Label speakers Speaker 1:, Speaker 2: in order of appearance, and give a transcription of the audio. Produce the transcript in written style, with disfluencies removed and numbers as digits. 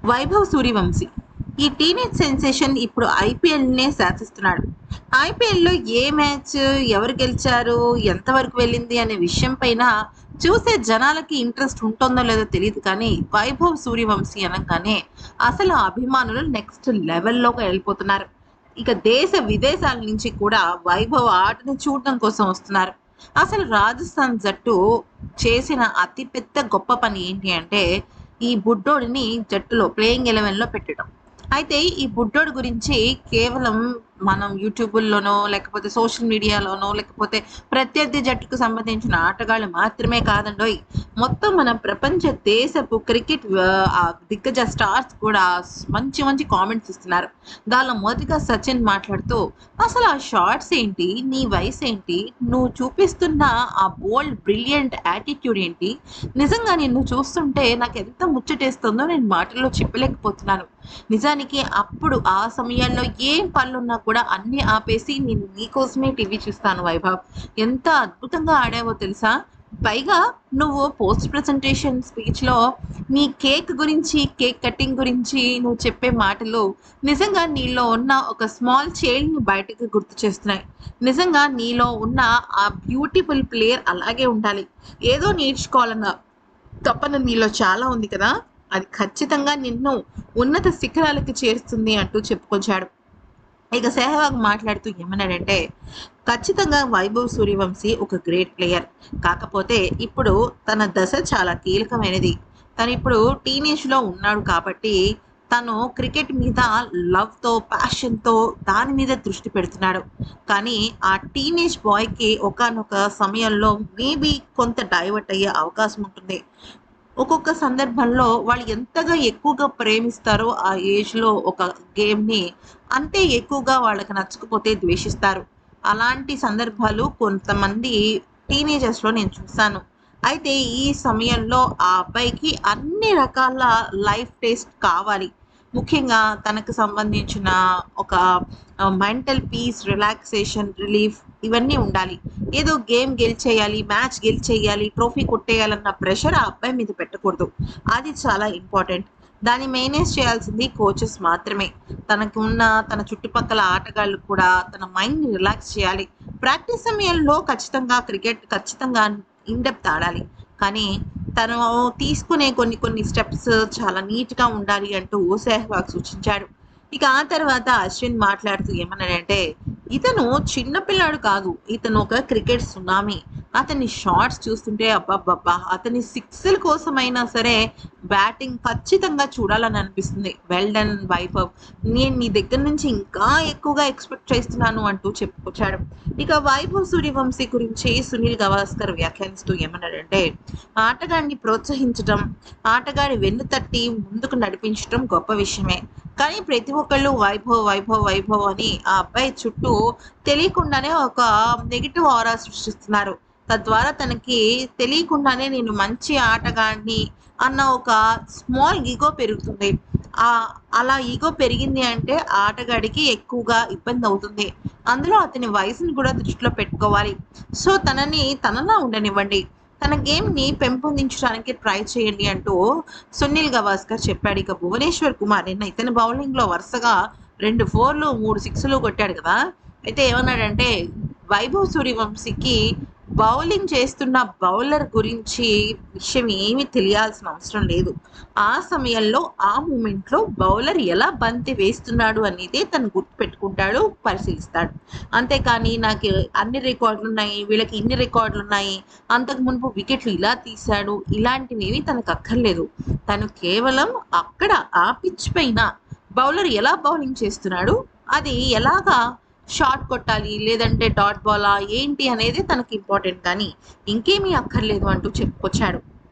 Speaker 1: వైభవ్ సూర్యవంశీ ఈ teenage sensation ఇప్పుడు ఐపీఎల్నే శాసిస్తున్నాడు. ఐపీఎల్లో ఏ మ్యాచ్ ఎవరు గెలిచారు, ఎంతవరకు వెళ్ళింది అనే విషయం పైన చూసే జనాలకి ఇంట్రెస్ట్ ఉంటుందో లేదో తెలియదు, కానీ వైభవ్ సూర్యవంశీ అనగానే అసలు అభిమానులు నెక్స్ట్ లెవెల్లోకి వెళ్ళిపోతున్నారు. ఇక దేశ విదేశాల నుంచి కూడా వైభవ్ ఆటను చూడడం కోసం వస్తున్నారు. అసలు రాజస్థాన్ జట్టు చేసిన అతిపెద్ద గొప్ప పని ఏంటి అంటే ఈ బుడ్డోడిని జట్టులో ప్లేయింగ్ 11లో పెట్టడం. అయితే ఈ బుడ్డోడి గురించి కేవలం మనం యూట్యూబుల్లోనో లేకపోతే సోషల్ మీడియాలోనో లేకపోతే ప్రత్యర్థి జట్టుకు సంబంధించిన ఆటగాళ్ళు మాత్రమే కాదండోయ్, మొత్తం మన ప్రపంచ దేశపు క్రికెట్ దిగ్గజ స్టార్స్ కూడా మంచి మంచి కామెంట్స్ ఇస్తున్నారు. దానిలో మొదటిగా సచిన్ మాట్లాడుతూ, అసలు ఆ షార్ట్స్ ఏంటి, నీ వయసు ఏంటి, నువ్వు చూపిస్తున్న ఆ బోల్డ్ బ్రిలియంట్ యాటిట్యూడ్ ఏంటి, నిజంగా నిన్ను చూస్తుంటే నాకు ఎంత ముచ్చటేస్తుందో నేను మాటల్లో చెప్పలేకపోతున్నాను. నిజానికి అప్పుడు ఆ సమయాల్లో ఏం పనులున్నా కూడా అన్ని ఆపేసి నేను నీకోసమే టీవీ చూస్తాను వైభవ్. ఎంత అద్భుతంగా ఆడావో తెలుసా. పైగా నువ్వు పోస్ట్ ప్రజెంటేషన్ స్పీచ్లో నీ కేక్ గురించి, కేక్ కటింగ్ గురించి నువ్వు చెప్పే మాటలు నిజంగా నీలో ఉన్న ఒక స్మాల్ చైల్డ్ని బయటకు గుర్తు చేస్తున్నాయి. నిజంగా నీలో ఉన్న ఆ బ్యూటిఫుల్ ప్లేయర్ అలాగే ఉండాలి. ఏదో నేర్చుకోవాలన్న తపన నీలో చాలా ఉంది కదా, అది ఖచ్చితంగా నిన్ను ఉన్నత శిఖరాలకు చేరుస్తుంది అంటూ చెప్పుకొచ్చాడు. ఇక సెహ్వాగ్ మాట్లాడుతూ ఏమన్నాడంటే, ఖచ్చితంగా వైభవ్ సూర్యవంశీ ఒక గ్రేట్ ప్లేయర్, కాకపోతే ఇప్పుడు తన దశ చాలా కీలకమైనది. తను ఇప్పుడు టీనేజ్లో ఉన్నాడు కాబట్టి తను క్రికెట్ మీద లవ్తో, ప్యాషన్తో దాని మీద దృష్టి పెడుతున్నాడు. కానీ ఆ టీనేజ్ బాయ్కి ఒకానొక సమయంలో మేబీ కొంత డైవర్ట్ అయ్యే అవకాశం ఉంటుంది. ఒక్కొక్క సందర్భంలో వాళ్ళు ఎంతగా ఎక్కువగా ప్రేమిస్తారో ఆ ఏజ్లో ఒక గేమ్ని, అంతే ఎక్కువగా వాళ్ళకి నచ్చకపోతే ద్వేషిస్తారు. అలాంటి సందర్భాలు కొంతమంది టీనేజర్స్లో నేను చూశాను. అయితే ఈ సమయంలో ఆ అబ్బాయికి అన్ని రకాల లైఫ్ టేస్ట్ కావాలి. ముఖ్యంగా తనకు సంబంధించిన ఒక మెంటల్ పీస్, రిలాక్సేషన్, రిలీఫ్ ఇవన్నీ ఉండాలి. ఏదో గేమ్ గెలిచేయాలి, మ్యాచ్ గెలిచేయాలి, ట్రోఫీ కొట్టేయాలన్న ప్రెషర్ ఆ అబ్బాయి మీద పెట్టకూడదు. అది చాలా ఇంపార్టెంట్. దాన్ని మేనేజ్ చేయాల్సింది కోచెస్ మాత్రమే. తనకు ఉన్న తన చుట్టుపక్కల ఆటగాళ్ళు కూడా తన మైండ్ని రిలాక్స్ చేయాలి. ప్రాక్టీస్ సమయంలో ఖచ్చితంగా క్రికెట్ ఖచ్చితంగా ఇన్డెప్త్ ఆడాలి, కానీ తను తీసుకునే కొన్ని కొన్ని స్టెప్స్ చాలా నీట్గా ఉండాలి అంటూ సెహ్వాగ్ సూచించాడు. ఇక ఆ తర్వాత అశ్విన్ మాట్లాడుతూ ఏమన్నాడంటే, ఇతను చిన్నపిల్లాడు కాదు, ఇతను ఒక క్రికెట్ సునామీ. అతని షాట్స్ చూస్తుంటే అబ్బబ్బబ్బా, అతని సిక్స్ల కోసమైనా సరే బ్యాటింగ్ ఖచ్చితంగా చూడాలని అనిపిస్తుంది. వెల్ డన్ వైభవ్, నేను నీ దగ్గర నుంచి ఇంకా ఎక్కువగా ఎక్స్పెక్ట్ చేస్తున్నాను అంటూ చెప్పుకొచ్చాడు. ఇక వైభవ్ సూర్యవంశీ గురించి సునీల్ గవాస్కర్ వ్యాఖ్యానిస్తూ ఏమన్నాడంటే, ఆటగాడిని ప్రోత్సహించడం, ఆటగాడి వెన్ను తట్టి ముందుకు నడిపించడం గొప్ప విషయమే, కానీ ప్రతి ఒక్కళ్ళు వైభవ్ వైభవ్ వైభవ్ అని ఆ అబ్బాయి చుట్టూ తెలియకుండానే ఒక నెగిటివ్ ఆరా సృష్టిస్తున్నారు. తద్వారా తనకి తెలియకుండానే నేను మంచి ఆటగాడిని అన్న ఒక స్మాల్ ఈగో పెరుగుతుంది. అలా ఈగో పెరిగింది అంటే ఆటగాడికి ఎక్కువగా ఇబ్బంది అవుతుంది. అందులో అతని వయసుని కూడా దృష్టిలో పెట్టుకోవాలి. సో తనని తనలా ఉండనివ్వండి, తన గేమ్ని పెంపొందించడానికి ట్రై చేయండి అంటూ సునీల్ గవాస్కర్ చెప్పాడు. ఇక భువనేశ్వర్ కుమార్ నిన్న ఇతని బౌలింగ్లో వరుసగా 2 4లు 3 6లు కొట్టాడు కదా. అయితే ఏమన్నాడంటే, వైభవ్ సూర్యవంశీకి బౌలింగ్ చేస్తున్న బౌలర్ గురించి విషయం ఏమీ తెలియాల్సిన అవసరం లేదు. ఆ సమయంలో ఆ మూమెంట్లో బౌలర్ ఎలా బంతి వేస్తున్నాడు అనేది తను గుర్తుపెట్టుకుంటాడు, పరిశీలిస్తాడు. అంతేకాని నాకు అన్ని రికార్డులు ఉన్నాయి, వీళ్ళకి ఇన్ని రికార్డులు ఉన్నాయి, అంతకు మునుపు వికెట్లు ఇలా తీశాడు, ఇలాంటివి తనకు అక్కర్లేదు. తను కేవలం అక్కడ ఆ పిచ్ పైన బౌలర్ ఎలా బౌలింగ్ చేస్తున్నాడు, అది ఎలాగా షాట్ కొట్టాలి లేదంటే డాట్ బాలా ఏంటి అనేది తనకి ఇంపార్టెంట్, కానీ ఇంకేమీ అక్కర్లేదు అంటూ చెప్పుకొచ్చాడు.